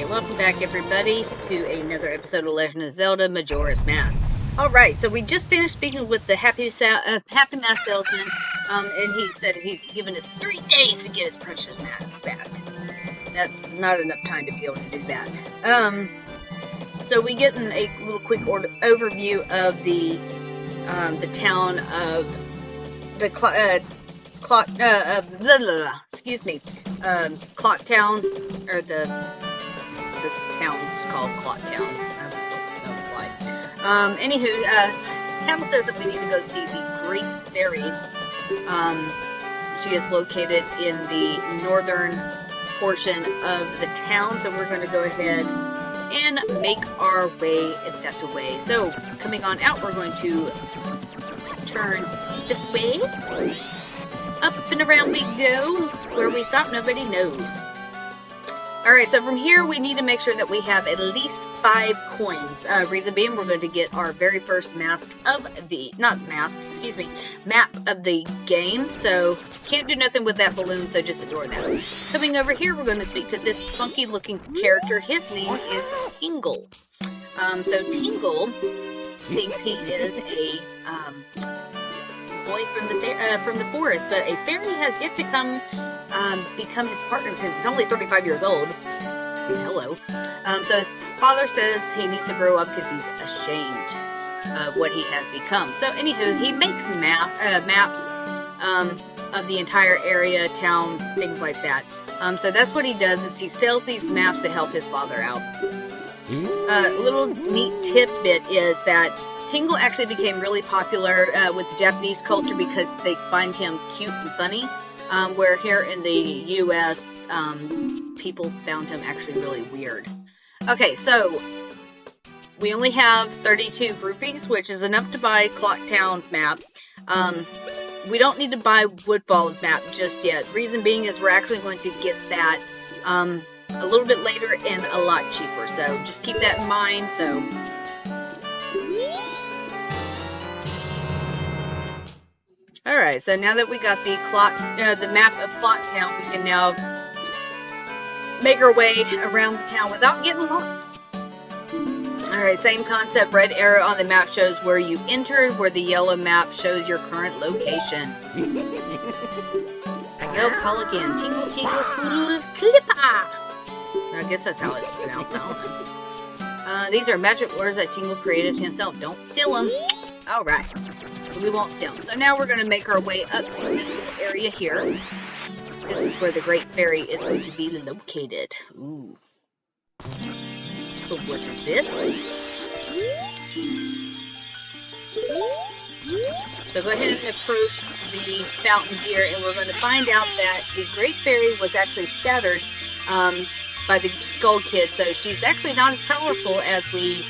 Alright, welcome back everybody to another episode of Legend of Zelda Majora's Mask. Alright, so we just finished speaking with the Happy Mask Salesman, and he said he's given us 3 days to get his precious masks back. That's not enough time to be able to do that. So we get in a little quick overview of the town of the Clock Town, or the town's called Clock Town. I don't know why. Anywho, Town says that we need to go see the Great Fairy. She is located in the northern portion of the town, so we're going to go ahead and make our way that way. So, coming on out, we're going to turn this way. Up and around we go. Where we stop, nobody knows. Alright, so from here, we need to make sure that we have at least 5 coins. Reason being, we're going to get our very first mask of the, map of the game. So, can't do nothing with that balloon, so just ignore that. Coming over here, we're going to speak to this funky looking character. His name is Tingle. So Tingle thinks he is a, boy from the forest, but a fairy has yet to become his partner because he's only 35 years old. Hello. So his father says he needs to grow up because he's ashamed of what he has become. So anywho, he makes maps of the entire area, town, things like that. So that's what he does, is he sells these maps to help his father out. Little neat tidbit is that Tingle actually became really popular with the Japanese culture because they find him cute and funny, where here in the U.S., people found him actually really weird. Okay, so we only have 32 rupees, which is enough to buy Clock Town's map. We don't need to buy Woodfall's map just yet. Reason being is we're actually going to get that a little bit later and a lot cheaper, so just keep that in mind. So alright, so now that we got the map of Clock Town, we can now make our way around the town without getting lost. Alright, same concept. Red arrow on the map shows where you entered, where the yellow map shows your current location. Yo, call again. Tingle, tingle, kululu, klippa! I guess that's how it's pronounced now. These are magic words that Tingle created himself. Don't steal them. Alright. We won't steal them. So now we're going to make our way up to this little area here. This is where the Great Fairy is going to be located. Ooh. So what is this? So go ahead and approach the fountain here, and we're going to find out that the Great Fairy was actually shattered by the Skull Kid, so she's actually not as powerful as we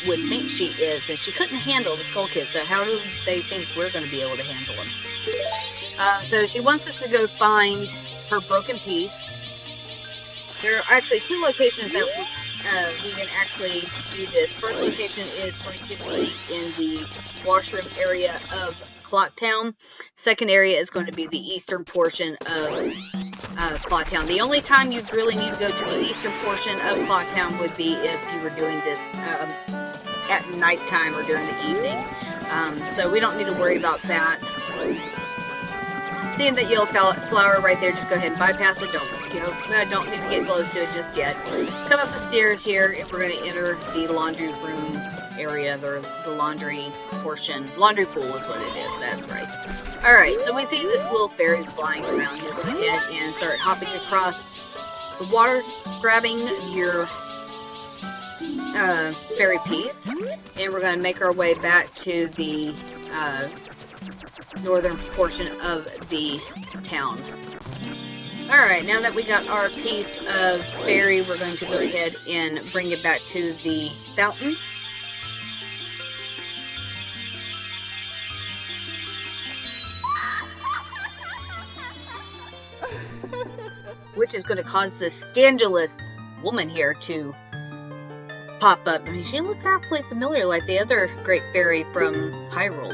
would think she is, and she couldn't handle the Skull Kid, so how do they think we're going to be able to handle him? So she wants us to go find her broken piece. There are actually 2 locations that we can actually do this. First location is going to be in the washroom area of Clock Town. Second area is going to be the eastern portion of Clock Town. The only time you really need to go to the eastern portion of Clock Town would be if you were doing this at nighttime or during the evening. So we don't need to worry about that. Seeing that yellow flower right there, just go ahead and bypass it. Don't need to get close to it just yet. Come up the stairs here, and we're going to enter the laundry room area, the laundry portion. Laundry pool is what it is, that's right. Alright, so we see this little fairy flying around. You go ahead and start hopping across the water, grabbing your fairy piece, and we're going to make our way back to the northern portion of the town. Alright, now that we got our piece of fairy, we're going to go ahead and bring it back to the fountain. Which is going to cause this scandalous woman here to pop up. I mean, she looks awfully familiar, like the other Great Fairy from Hyrule.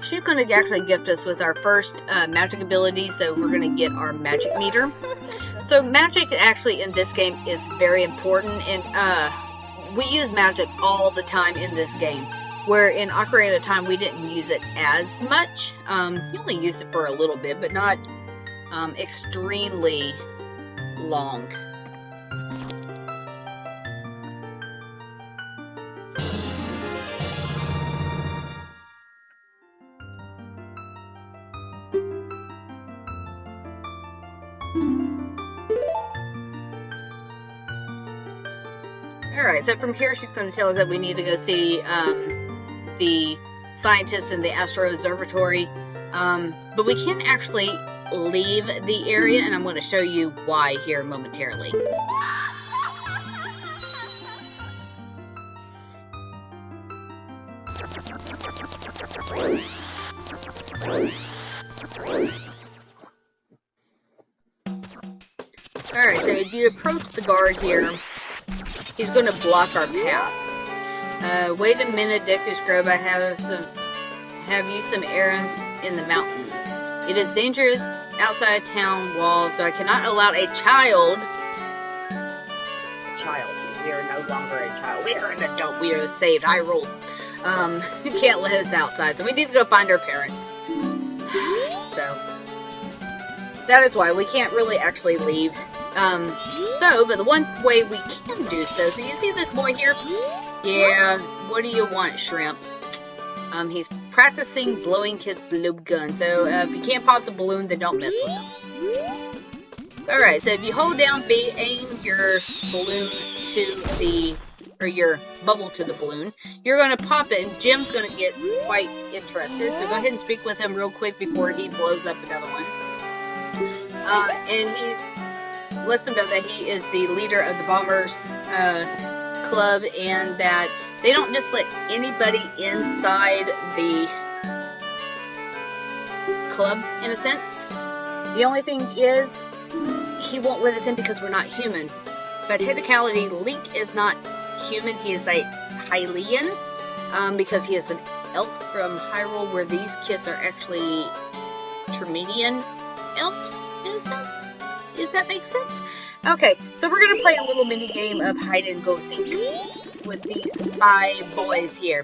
she's going to actually gift us with our first magic ability, so we're going to get our magic meter. So magic actually in this game is very important, and we use magic all the time in this game, where in Ocarina of Time we didn't use it as much. You only use it for a little bit, but not extremely long. Alright, so from here she's going to tell us that we need to go see the scientists in the Astro Observatory. But we can actually leave the area, and I'm going to show you why here momentarily. Alright, so if you approach the guard here, he's going to block our path. Wait a minute, Deku's Grove. I have you some errands in the mountain. It is dangerous outside town walls, so I cannot allow a child. We are no longer a child. We are an adult. We are saved. I rule. You can't let us outside, so we need to go find our parents. So that is why we can't really actually leave. But the one way we can do so you see this boy here? Yeah, what do you want, Shrimp? He's practicing blowing his balloon gun, so if you can't pop the balloon, then don't mess with him. Alright, so if you hold down B, aim your balloon to your bubble to the balloon, you're going to pop it, and Jim's going to get quite interested, so go ahead and speak with him real quick before he blows up another one. And lets him know that he is the leader of the Bombers Club, and that they don't just let anybody inside the club, in a sense. The only thing is, he won't let us in because we're not human. By technicality, Link is not human, he is a Hylian, because he is an elf from Hyrule, where these kids are actually Terminian elves, in a sense, if that makes sense. Okay, so we're going to play a little mini game of hide and go seek with these 5 boys here.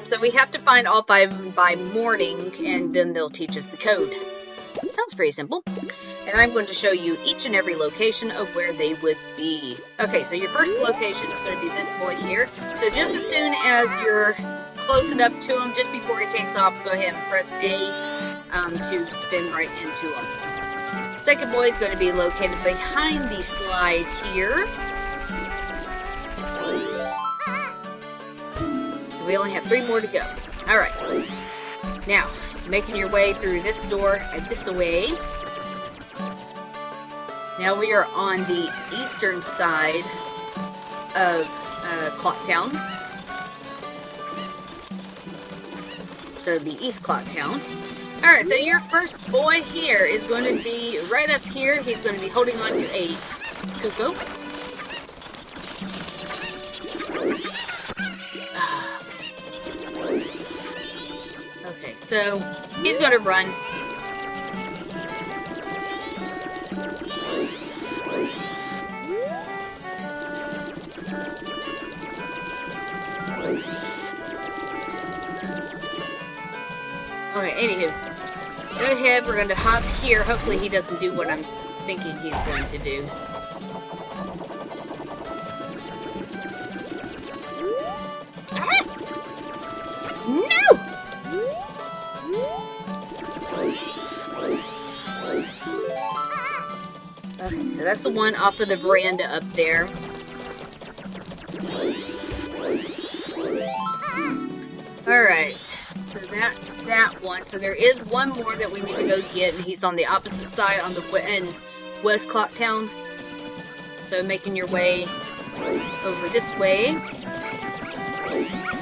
So we have to find all 5 of them by morning, and then they'll teach us the code. Sounds pretty simple. And I'm going to show you each and every location of where they would be. Okay, so your first location is going to be this boy here. So just as soon as you're close enough to him, just before he takes off, go ahead and press A to spin right into him. Second boy is going to be located behind the slide here. So we only have 3 more to go. Alright. Now, making your way through this door and this way. Now we are on the eastern side of Clock Town. So the East Clock Town. Alright, so your first boy here is going to be right up here. He's going to be holding on to a Cuckoo. Okay, so he's going to run. Alright, anywho. Go ahead, we're going to hop here. Hopefully he doesn't do what I'm thinking he's going to do. Ah! No! Okay, so that's the one off of the veranda up there. Alright, so that's that one. So there is one more that we need to go get, and he's on the opposite side on the West Clock Town. So making your way over this way.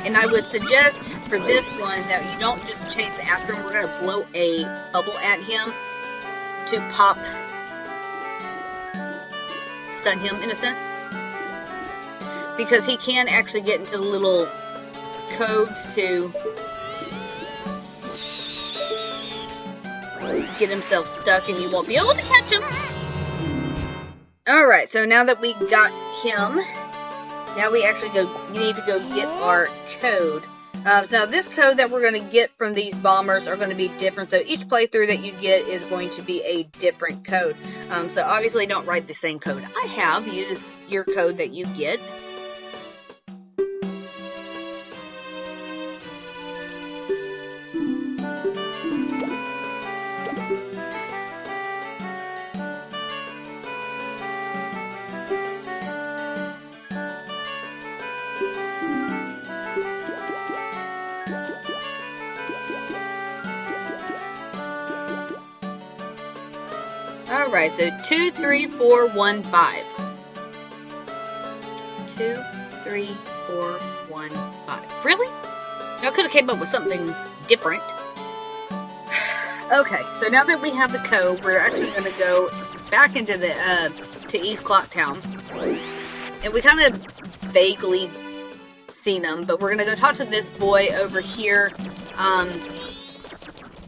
And I would suggest for this one that you don't just chase after him. We're going to blow a bubble at him to stun him in a sense. Because he can actually get into the little coves to get himself stuck and you won't be able to catch him. Alright, so now that we got him, now we actually need to go get our code. So this code that we're going to get from these bombers are going to be different. So each playthrough that you get is going to be a different code. So obviously don't write the same code I have. Use your code that you get. Alright, so 23415. 23415. Really? I could have came up with something different. Okay, so now that we have the code, we're actually going to go back into the to East Clocktown. And we kind of vaguely seen him, but we're going to go talk to this boy over here.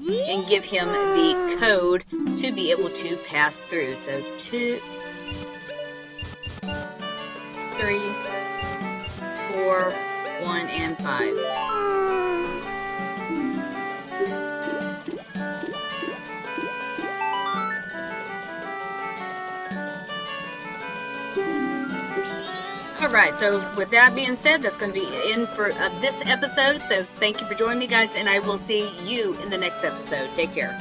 And give him the code to be able to pass through. So 2, 3, 4, 1, and 5. Alright, so with that being said, that's going to be the end for this episode. So thank you for joining me, guys, and I will see you in the next episode. Take care.